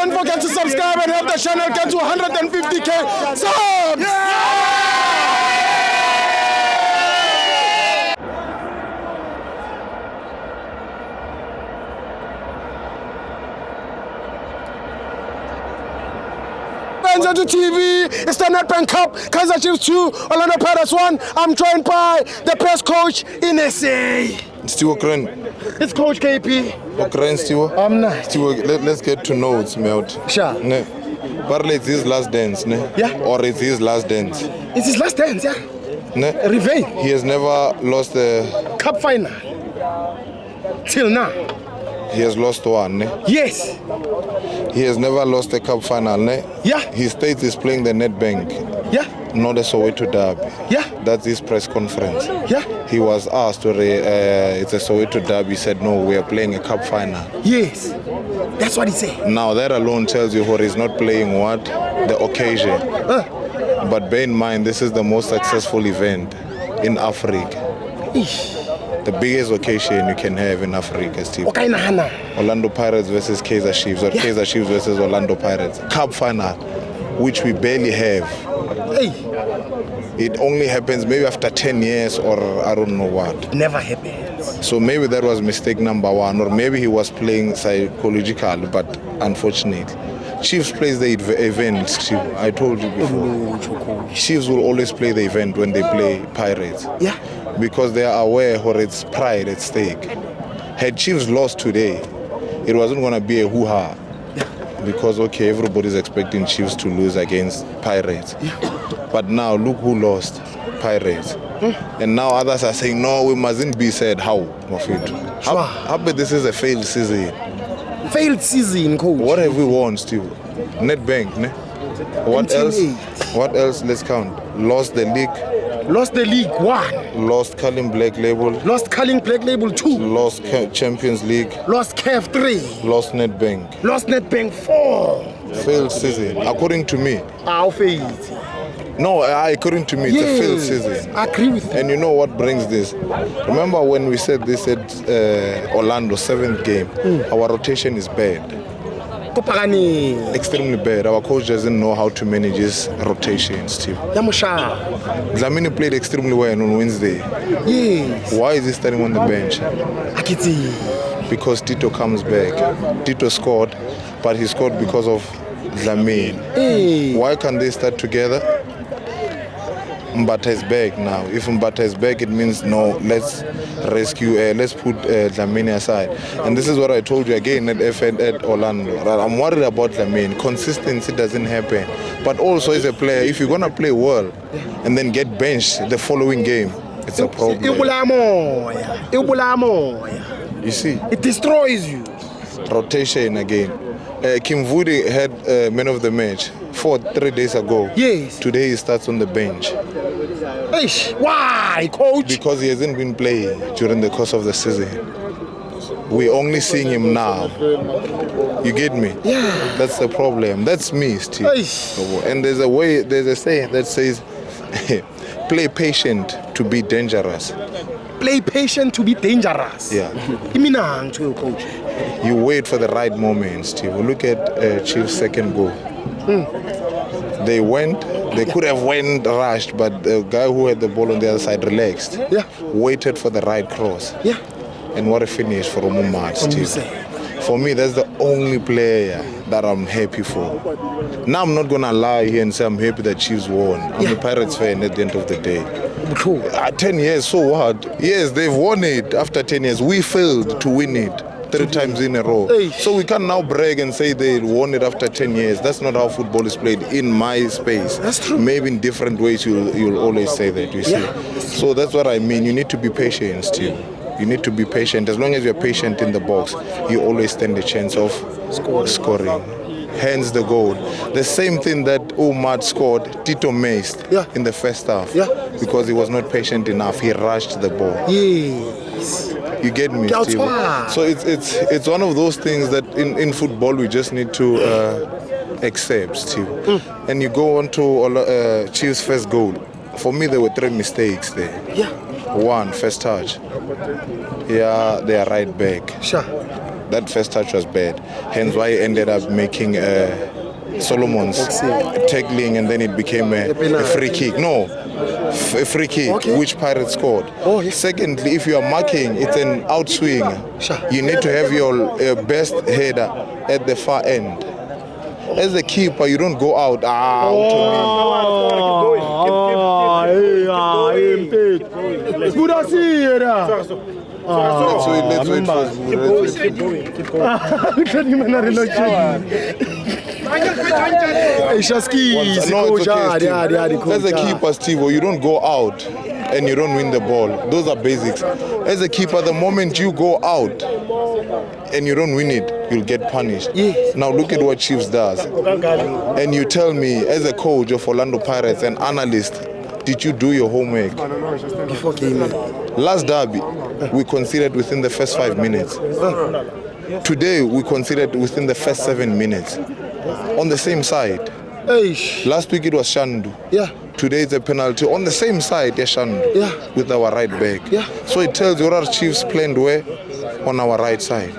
don't forget to subscribe and help the channel get to 150k subs. FANS Wethu TV, it's the Nedbank Cup, Kaizer Chiefs 2, Orlando Pirates 1. I'm joined by the best coach in SA. Still Okren. It's Coach KP. Okren still. Nice. Still, let's get to know it's Melt. Sure. Ne. Partly it's his last dance, ne? Yeah. Or it's his last dance. It's his last dance, yeah? Ne. Revenge. He has never lost the Cup final. Till now. He has lost one, ne? Yes. He has never lost the cup final, ne? Yeah. He states he's playing the Nedbank. Yeah. Not the Soweto Derby. Yeah. That's his press conference. Yeah. He was asked whether it's a Soweto Derby. He said, no, we are playing a cup final. Yes. That's what he said. Now that alone tells you he's not playing what? The occasion. But bear in mind, this is the most successful event in Africa. Eesh. The biggest occasion you can have in Africa, Steve. Orlando Pirates versus Kaizer Chiefs, or Kaizer Chiefs versus Orlando Pirates. Cup final, which we barely have. Hey. It only happens maybe after 10 years or I don't know what. Never happens. So maybe that was mistake number one, or maybe he was playing psychological, but unfortunately. Chiefs plays the event, Steve. I told you before. Chiefs will always play the event when they play Pirates. Yeah. Because they are aware or it's pride at stake. Had Chiefs lost today, it wasn't going to be a hoo-ha. Yeah. Because, okay, everybody's expecting Chiefs to lose against Pirates. Yeah. But now, look who lost, Pirates. And now others are saying, no, we mustn't be said. How, Mofit? How about this is a failed season? Failed season, coach. What have we won, Steve? Nedbank, ne? What else? What else? Let's count. Lost the league. Lost the league 1. Lost Culling Black Label. Lost Culling Black Label 2. Lost Champions League. Lost CAF 3. Lost Nedbank. Lost Nedbank 4. Failed season, according to me. How failed? No, according to me, it's a failed season. I agree with you. And you know what brings this? Remember when we said this at Orlando, 7th game, our rotation is bad. Extremely bad. Our coach doesn't know how to manage his rotations, Steve. Dlamini played extremely well on Wednesday. Yes. Why is he starting on the bench? Because Tito comes back. Tito scored, but he scored because of Dlamini. Hey. Why can't they start together? Mbata is back now. If Mbata is back, it means no, let's rescue, let's put Dlamini aside. And this is what I told you again at Orlando. I'm worried about Dlamini. Consistency doesn't happen. But also as a player, if you're going to play well and then get benched the following game, it's a problem. You see? It destroys you. Rotation again. Kim Vudi had man of the match 3 days ago. Yes. Today he starts on the bench. Why, coach? Because he hasn't been playing during the course of the season. We're only seeing him now. You get me? Yeah. That's the problem. That's me, Steve. And there's a saying that says, play patient to be dangerous. Play patient to be dangerous. Yeah. Coach. You wait for the right moment, Steve. Look at Chiefs' second goal. They could have rushed, but the guy who had the ball on the other side relaxed. Yeah. Waited for the right cross. Yeah. And what a finish for Omumad, Steve. For me, that's the only player that I'm happy for. Now I'm not gonna lie here and say I'm happy that Chiefs won. I'm a Pirates fan at the end of the day. 10 years, so what? Yes, they've won it after 10 years. We failed to win it 3 times in a row. So we can't now brag and say they won it after 10 years. That's not how football is played in my space. That's true. Maybe in different ways you'll always say that, you see. So that's what I mean. You need to be patient still. You need to be patient. As long as you're patient in the box, you always stand a chance of scoring. Hence the goal. The same thing that Omad scored, Tito missed in the first half. Because he was not patient enough. He rushed the ball. Yes. You get me, Steve? So it's one of those things that in football we just need to accept, Steve. And you go on to Chiefs' first goal. For me, there were 3 mistakes there. 1, first touch. Yeah, they are right back. Sure. that first touch was bad. Hence why he ended up making Solomon's tackling, and then it became a free kick. No, a free kick, which Pirates scored. Secondly, if you are marking, it's an outswing. You need to have your best header at the far end. As a keeper, you don't go out. Let's wait for as a keeper, Steve, you don't go out and you don't win the ball. Those are basics. As a keeper, the moment you go out and you don't win it, you'll get punished. Now look at what Chiefs does. And you tell me, as a coach of Orlando Pirates, an analyst, did you do your homework? Before game. Last derby, we conceded within the first 5 minutes. Today, we conceded within the first 7 minutes. On the same side. Last week it was Shandu. Today it's a penalty. On the same side, Shandu. With our right back. So it tells you our Chiefs played where? On our right side.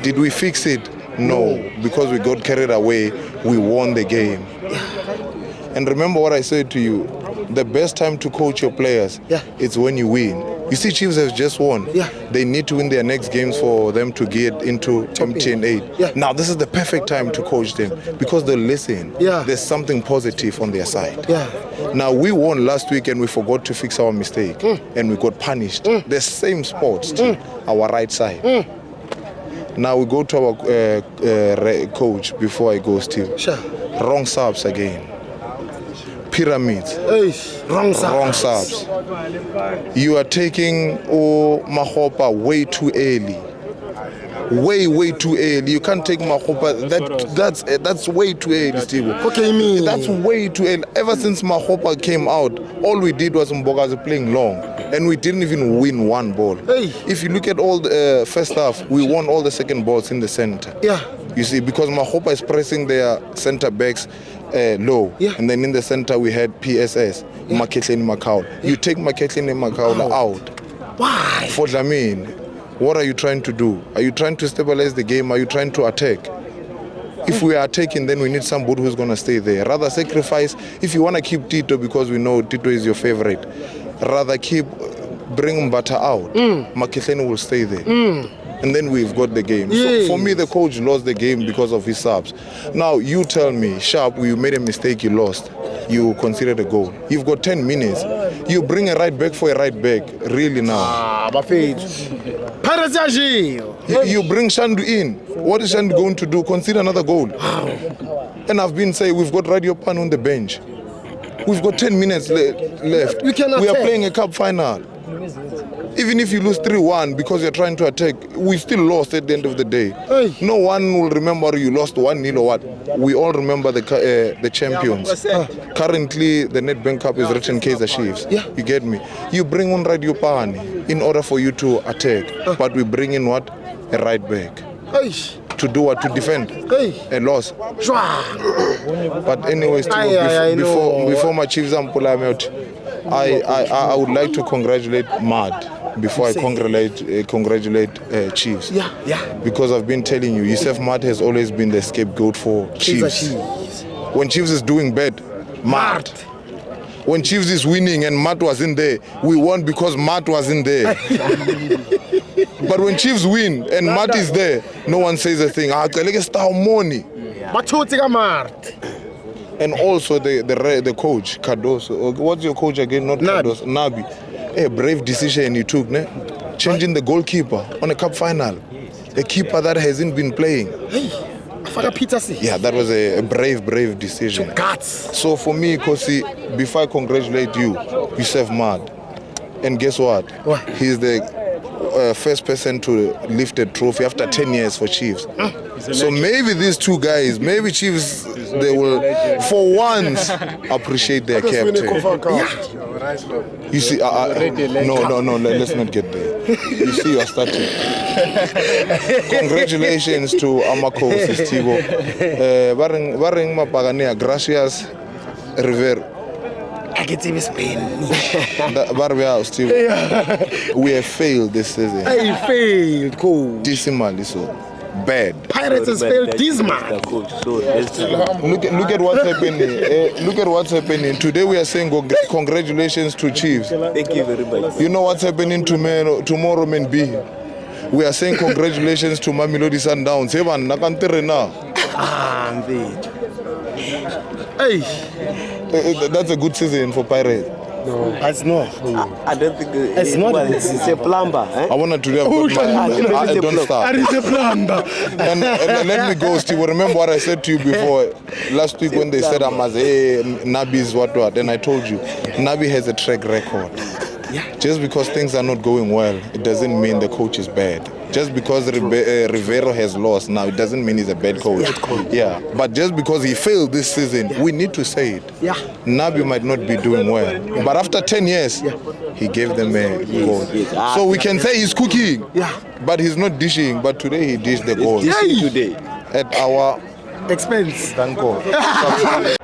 Did we fix it? No. Because we got carried away, we won the game. And remember what I said to you, the best time to coach your players is when you win. You see, Chiefs have just won. They need to win their next games for them to get into T&Cs. Now, this is the perfect time to coach them because they'll listen. There's something positive on their side. Now, we won last week and we forgot to fix our mistake and we got punished. The same spot, still, our right side. Now, we go to our coach before I go, Steve. Wrong subs again. Pyramids. Wrong subs. You are taking Mahopa way too early. Way too early. You can't take Mahopa. That's way too early, Steve. That's way too early. Ever since Mahopa came out, all we did was Mbogazi playing long, and we didn't even win one ball. If you look at all the first half, we won all the second balls in the center. You see, because Mahopa is pressing their center backs low, and then in the center we had PSS, Maketleni Makaula. You take Maketleni Makaula out. Why? For Dlamini, what are you trying to do? Are you trying to stabilize the game? Are you trying to attack? If we are attacking, then we need somebody who's going to stay there. Rather sacrifice, if you want to keep Tito because we know Tito is your favorite, rather bring Mbata out. Maketleni will stay there. And then we've got the game. So for me, the coach lost the game because of his subs. Now, you tell me, Sharp, you made a mistake, you lost. You considered a goal. You've got 10 minutes. You bring a right back for a right back, really now. You bring Shandu in. What is Shandu going to do? Consider another goal. And I've been saying, we've got Radio Pan on the bench. We've got 10 minutes left. We are playing a cup final. Even if you lose 3-1 because you're trying to attack, we still lost at the end of the day. No one will remember you lost 1-0 or what. We all remember the champions. Currently, the Nedbank Cup is written Kaizer Chiefs. You get me? You bring on Radio Pani in order for you to attack, but we bring in what? A right back. To do what? To defend a loss. But anyways, before my Chiefs pull out, I would like to congratulate Mad before I congratulate Chiefs. Because I've been telling you, Yusuf Mad has always been the scapegoat for Chiefs. When Chiefs is doing bad, Mad. When Chiefs is winning and Matt was in there, we won because Matt was in there. But when Chiefs win and Matt is there, no one says a thing. And also the coach, Cardoso. What's your coach again? Not Cardoso. Nabi. A brave decision you took, ne? Changing the goalkeeper on a cup final. A keeper that hasn't been playing. Yeah, that was a brave decision. So for me, Kosi, before I congratulate you, Yusuf Mad. And guess what? He's the first person to lift a trophy after 10 years for Chiefs. So maybe these two guys, maybe Chiefs, they will, for once, appreciate their captain. You see, no, let's not get there. You see, you're starting. Congratulations to Amako Festivo. Barring Mapagania, gracias, River. get in Spain. But we are still, we have failed this season. I failed, coach. Dismally so. Bad. Pirates has failed dismal. Look at what's happening. Look at what's happening. Today we are saying congratulations to Chiefs. Thank you very much. You know what's happening tomorrow, man B? We are saying congratulations to Mamelodi Sundowns. Heaven, nakantere na. Hey. That's a good season for Pirates. No, it's not. I don't think It's not. It's a plumber. Eh? I want to today I don't start. That is a plumber. And let me go, Steve. Remember what I said to you before last week when they said I must, hey, Nabi is what. And I told you, Nabi has a track record. Yeah. Just because things are not going well, it doesn't mean the coach is bad. Just because Rivero has lost now, it doesn't mean he's a bad coach. Yeah, but just because he failed this season, we need to say it. Yeah. Nabi might not be doing well, but after 10 years, he gave them a goal. So we can say he's cooking, but he's not dishing. But today he dished the goal Today. at our Expense. thank God.